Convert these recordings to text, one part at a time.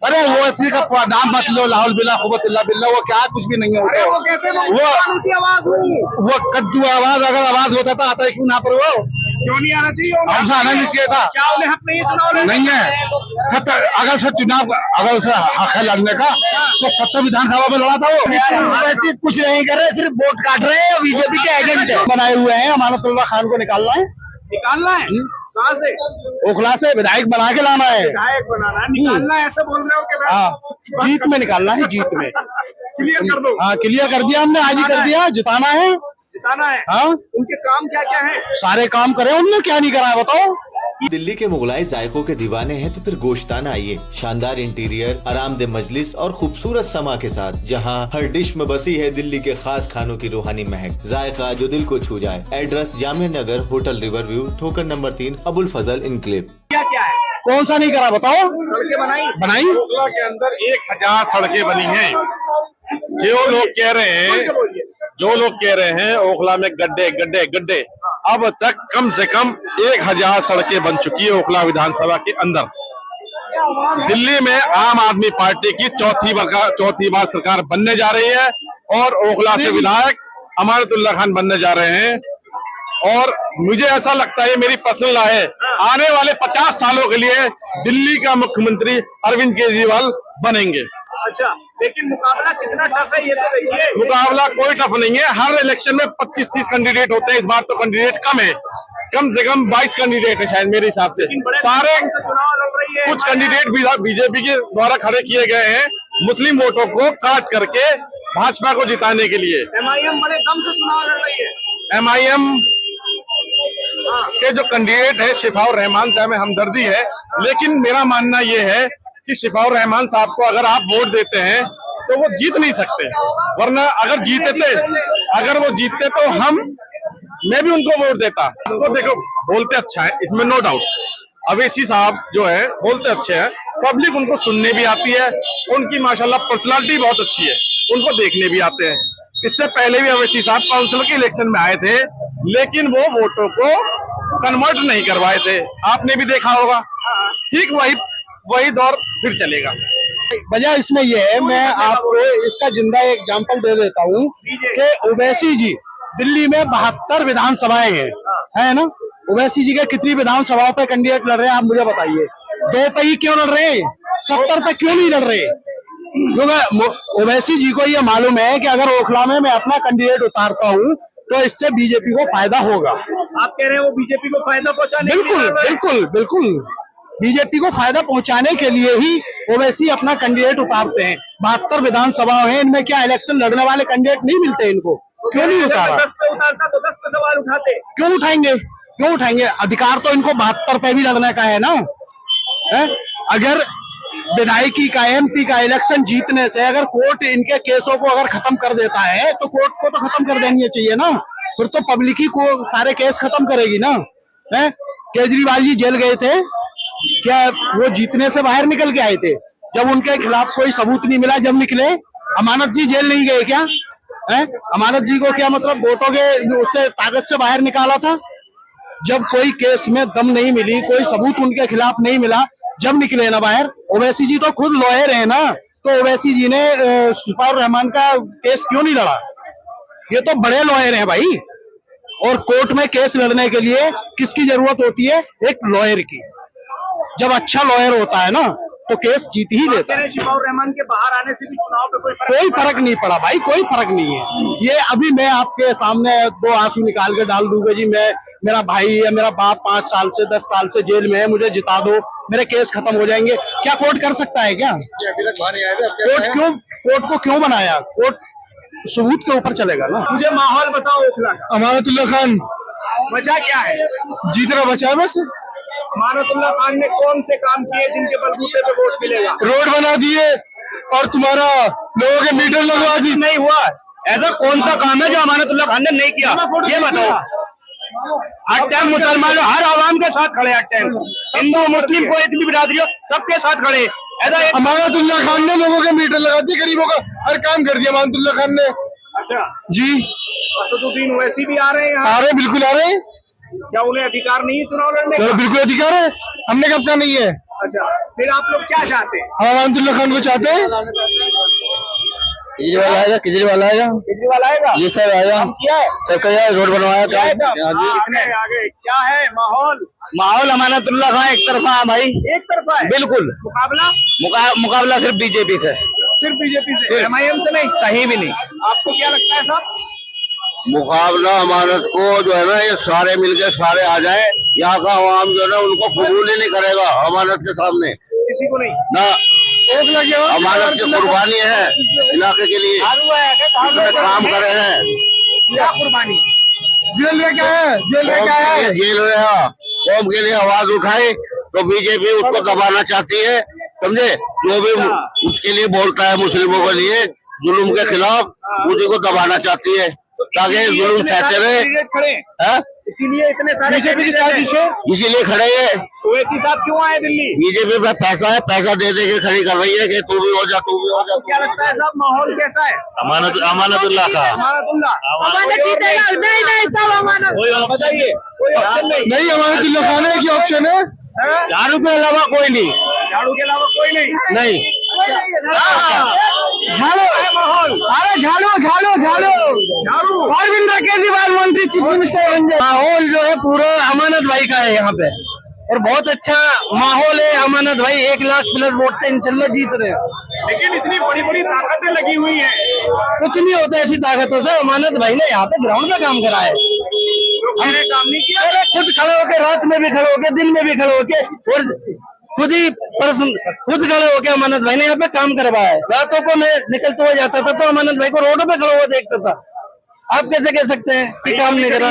अरे वो ऐसी का नाम मत लो, लाहौल बिला खुबतुल्लाह बिल्ला, वो क्या कुछ भी नहीं होता। वो कहते हैं वो कद्दू आवाज, अगर आवाज होता था आता है क्यों ना पर वो क्यों नहीं आना चाहिए? हमसे आना नहीं चाहिए था। क्या उन्हें हक नहीं है चुनाव लड़ने? नहीं है सत्तर, अगर से चुनाव अगर उसे हक है लड़ने का तो 70 विधानसभा में लड़ा था वो। वैसे कुछ नहीं कर रहे, सिर्फ वोट काट रहे हैं, बीजेपी के एजेंट बनाए हुए हैं। अमानतुल्लाह खान को निकालना है कहाँ से? ओखला से विधायक बना के लाना है, विधायक बनाना है, निकालना है, ऐसे बोल रहे हो कि हाँ जीत में निकालना है, जीत में क्लियर कर दो। हाँ क्लियर कर दिया हमने, आज ही कर दिया, जिताना है। जिताना है। हाँ उनके काम क्या क्या है? सारे काम करे, उनने क्या नहीं करा है बताओ। दिल्ली के मुगलाई जायकों के दीवाने हैं तो फिर गोश्ताना आइए। शानदार इंटीरियर, आरामदेह मजलिस और खूबसूरत समा के साथ, जहां हर डिश में बसी है दिल्ली के खास खानों की रूहानी महक, जायका जो दिल को छू जाए। Address Jamia Nagar, hotel river view, ठोकर नंबर 3, अबुल फजल इनक्लेव। क्या क्या है? कौन सा नहीं करा बताओ। सड़कें बनाई ओखला के अंदर 1000 सड़कें बनी हैं। जो लोग कह रहे हैं ओखला में गड्ढे गड्ढे गड्ढे, अब तक कम से कम 1000 सड़कें बन चुकी है ओखला विधानसभा के अंदर। दिल्ली में आम आदमी पार्टी की चौथी बार सरकार बनने जा रही है और ओखला से विधायक अमानतुल्लाह खान बनने जा रहे हैं। और मुझे ऐसा लगता है, मेरी पर्सनल राय है, आने वाले 50 सालों के लिए दिल्ली का मुख्यमंत्री अरविंद केजरीवाल बनेंगे। अच्छा, लेकिन मुकाबला कितना टफ है ये तो देखिए। मुकाबला कोई टफ नहीं है, हर इलेक्शन में 25-30 कैंडिडेट होते हैं, इस बार तो कैंडिडेट कम है, कम से कम 22 कैंडिडेट है शायद मेरे हिसाब से। सारे चुनाव लड़ रही है। कुछ कैंडिडेट बीजेपी के द्वारा खड़े किए गए हैं मुस्लिम वोटों को काट करके भाजपा को जिताने के लिए। MIM बड़े दम से चुनाव लड़ रही है। MIM के जो कैंडिडेट है शिफाउर रहमान साहब में हमदर्दी है, लेकिन मेरा मानना ये है कि शिफाउर रहमान साहब को अगर आप वोट देते हैं तो वो जीत नहीं सकते, वरना अगर वो जीतते तो मैं भी उनको वोट देता। तो देखो, बोलते अच्छा है, इसमें नो डाउट। अवैसी साहब जो है बोलते अच्छे हैं, पब्लिक उनको सुनने भी आती है, उनकी माशाल्लाह पर्सनालिटी बहुत अच्छी है, उनको देखने भी आते हैं। इससे पहले भी अवैसी साहब काउंसिल के इलेक्शन में आए थे, लेकिन वो वोटों को कन्वर्ट नहीं करवाए थे, आपने भी देखा होगा। ठीक वही दौर फिर चलेगा। वजह इसमें ये है, मैं आपको इसका जिंदा एग्जांपल दे देता हूँ कि ओवैसी जी दिल्ली में 72 विधानसभाएं हैं, है ना। ओवैसी जी के कितनी विधानसभाओं पे कैंडिडेट लड़ रहे हैं आप मुझे बताइए। 2 पे ही क्यों लड़ रहे हैं, 70 पे क्यों नहीं लड़ रहे? क्योंकि ओवैसी जी को ये मालूम है कि अगर ओखला में मैं अपना कैंडिडेट उतारता हूँ तो इससे बीजेपी को फायदा होगा। आप कह रहे हैं वो बीजेपी को फायदा पहुंचाने? बिल्कुल बीजेपी को फायदा पहुंचाने के लिए ही ओवैसी अपना कैंडिडेट उतारते हैं। 72 विधानसभाएं हैं, इनमें क्या इलेक्शन लड़ने वाले कैंडिडेट नहीं मिलते इनको? क्यों नहीं उतारा? 10 पे उतारता तो 10 पे सवाल उठाते। क्यों उठाएंगे? अधिकार तो इनको 72 पे भी लड़ने का है ना। अगर विधायकी का, MP का इलेक्शन जीतने से अगर कोर्ट इनके केसों को अगर खत्म कर देता है तो कोर्ट को तो खत्म कर देनी चाहिए ना, फिर तो पब्लिक ही को सारे केस खत्म करेगी ना। केजरीवाल जी जेल गए थे क्या? वो जीतने से बाहर निकल के आए थे, जब उनके खिलाफ कोई सबूत नहीं मिला जब निकले। अमानत जी जेल नहीं गए क्या? अमानत जी को क्या मतलब वोटों के उससे ताकत से बाहर निकाला था? जब कोई केस में दम नहीं मिली, कोई सबूत उनके खिलाफ नहीं मिला, जब निकले ना बाहर। ओवैसी जी तो खुद लॉयर है ना, तो ओवैसी जी ने शिफाउर रहमान का केस क्यों नहीं लड़ा? ये तो बड़े लॉयर हैं भाई, और कोर्ट में केस लड़ने के लिए किसकी जरूरत होती है? एक लॉयर की। जब अच्छा लॉयर होता है ना तो केस जीत ही लेता है। शिफाउर रहमान के बाहर आने से भी चुनाव पे कोई फर्क नहीं पड़ा भाई, कोई फर्क नहीं है। ये अभी मैं आपके सामने 2 आंसू निकाल के डाल दूंगा जी, मेरा भाई या मेरा बाप 5 साल से 10 साल से जेल में है, मुझे जिता दो, मेरे केस खत्म हो जाएंगे। क्या कोर्ट कर सकता है क्या? कोर्ट को क्यों बनाया? कोर्ट सबूत के ऊपर चलेगा ना। मुझे माहौल बताओ ओखला का। अमानतुल्लाह खान वजह क्या है? जीतना बचा है बस। अमानतुल्लाह खान ने कौन से काम किए जिनके बलबूते पे वोट मिलेगा? रोड बना दिए और तुम्हारा लोगों के मीटर लगवा दी। नहीं हुआ ऐसा कौन सा काम है जो अमानतुल्लाह खान ने नहीं किया, ये बताओ। हर टाइम मुसलमान हर आवाम के साथ खड़े, हर टाइम हिंदू मुस्लिम कोई भी बिरादरी हो सबके साथ खड़े। ऐसा अमानतुल्लाह खान ने लोगों के मीटर लगा दिए, गरीबों का हर काम कर दिया अमानतुल्लाह खान ने। अच्छा जी, असदुद्दीन ओवैसी भी आ रहे हैं यहाँ? आ रहे, बिल्कुल आ रहे हैं। क्या उन्हें अधिकार नहीं है चुनाव लड़ने का? बिल्कुल अधिकार है, हमने कब कहा नहीं है। अच्छा, फिर आप लोग क्या चाहते हैं? हम अमानतुल्लाह खान को चाहते हैं। केजरीवाल आएगा, केजरीवाल आएगा, केजरीवाल आएगा? ये सब आएगा, काम किया है? सब किया, रोड बनवाया क्या है था। काम? आगे क्या है माहौल? माहौल अमानतुल्लाह खान एक तरफा है भाई, एक तरफा है बिल्कुल। मुकाबला, मुकाबला सिर्फ बीजेपी से, सिर्फ बीजेपी से, एमआईएम से नहीं? कहीं भी नहीं। आपको क्या लगता है साहब? मुकाबला अमानत को जो है ना, ये सारे मिलके सारे आ जाए, यहाँ का आवाम जो है ना उनको कबूल ही नहीं करेगा अमानत के सामने किसी को नहीं? ना। अमानत की कुर्बानी है इलाके के लिए, इतने काम करे हैं। क्या कुर्बानी? जेल में क्या है, जेल में क्या है, जेल में कौम के लिए आवाज उठाई तो बीजेपी उसको दबाना चाहती है, समझे। जो भी उसके लिए बोलता है मुस्लिमों के लिए जुल्म के खिलाफ, उसी को दबाना चाहती है ताकि जुल्म सहते रहे। खड़े हैं? इसीलिए इतने सारे बीजेपी की साजिश है। इसीलिए खड़े हैं। ओवैसी साहब क्यों आए दिल्ली? बीजेपी पे पैसा है, पैसा दे दे के खड़ी कर रही है कि तू भी हो जा, तू भी हो जा। क्या लगता है साहब माहौल कैसा है? अमानतुल्लाह का अमानतुल्लाह अमानत जीतेगा, नहीं नहीं सब अमानत। बताइए, कोई ऑप्शन नहीं? नहीं, अमानतुल्लाह खान है, क्या ऑप्शन है? झाड़ू के अलावा कोई नहीं, झाड़ू के अलावा कोई नहीं? नहीं। झाड़ो माहौल अरे झाड़ो झाड़ो झाड़ो, झाड़ू अरविंद केजरीवाल मंत्री चीफ मिनिस्टर बन जाए। माहौल जो है पूरा अमानत भाई का है यहाँ पे, और बहुत अच्छा माहौल है। अमानत भाई 1 लाख प्लस वोट से इंशाल्लाह जीत रहे हैं। लेकिन इतनी बड़ी बड़ी ताकतें लगी हुई हैं, कुछ नहीं होता ऐसी ताकतों से। अमानत भाई ने यहाँ पे ग्राउंड पे काम करा है, हमने काम नहीं किया। अरे खुद खड़े होके, रात में भी खड़े होके, दिन में भी खड़े होके, और खुद खड़े होके अमानत भाई ने यहाँ पे काम करवाया है। रातों को मैं निकलते हुए जाता था तो अमानत भाई को रोडों पे खड़े हुए देखता था। आप कैसे कह सकते हैं कि काम नहीं करा?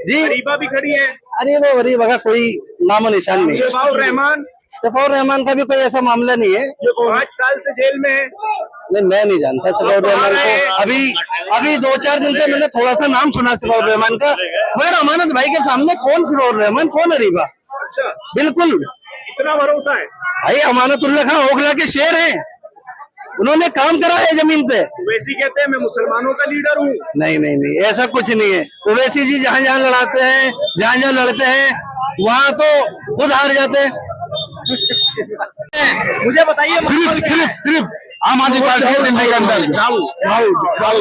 जी, गरीबा भी खड़ी है, अरे वो गरीब का कोई नामो निशान नहीं है। शफाउर रहमान सफाउर रहमान का भी कोई ऐसा मामला नहीं है। 5 साल से जेल में है। नहीं, मैं नहीं जानता सफाउर रहमान को। अभी 2-4 दिन से मैंने थोड़ा सा नाम सुना सफाउर रहमान का, मगर अमानत भाई के सामने कौन सफाउर रहमान, कौन गरीबा? अच्छा, बिल्कुल इतना भरोसा है? भाई, अमानतुल्लाह खान ओखला के शेर हैं, उन्होंने काम करा है जमीन पे। ओवैसी कहते हैं मैं मुसलमानों का लीडर हूँ। नहीं नहीं नहीं, ऐसा कुछ नहीं है। ओवैसी जी जहाँ जहाँ लड़ाते हैं, जहाँ जहाँ लड़ते हैं, वहाँ तो खुद हार जाते हैं। मुझे बताइए सिर्फ आम आदमी पार्टी दिल्ली के अंदर राहुल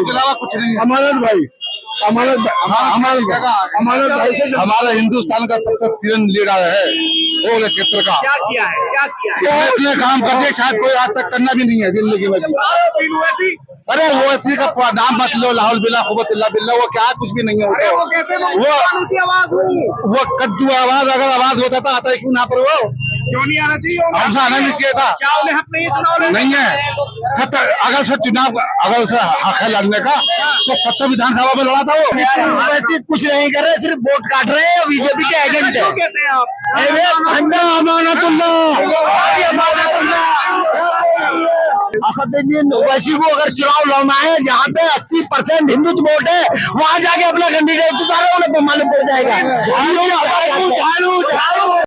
के अलावा कुछ नहीं। अमानत भाई से हमारा हिंदुस्तान का सबसे सीनियर लीडर है वो क्षेत्र का। क्या किया है? क्या किया है? इतने काम कर दिए, शायद कोई आज तक करना भी नहीं है जिंदगी में। ओवैसी, अरे वो ऐसी का नाम मत लो, लाहौल बिल्ला कुव्वत बिल्ला, वो क्या कुछ भी नहीं अरे है। वो कहते हैं मैं मुसलमानों की आवाज हूँ। वो कद्दू आवाज, अगर आवाज होता था आता है क्यों ना पर वो क्यों नहीं आना चाहिए? हमसे आना नहीं चाहिए था। क्या उन्हें हक नहीं है चुनाव लड़ने? नहीं है। 70 अगर से चुनाव, अगर उसे हक है लड़ने का तो 70 विधानसभा में लड़ा था वो। वैसे कुछ नहीं कर रहे, सिर्फ वोट काट रहे हैं, बीजेपी के एजेंट क्यों है। कहते हैं आप? असदुद्दीन ओवैसी को अगर चुनाव लड़ना है, जहाँ पे 80% हिंदुत्व वोट है, वहाँ जाके अपना कैंडिडेट उतारो, उन्हें मालूम पड़ जाएगा।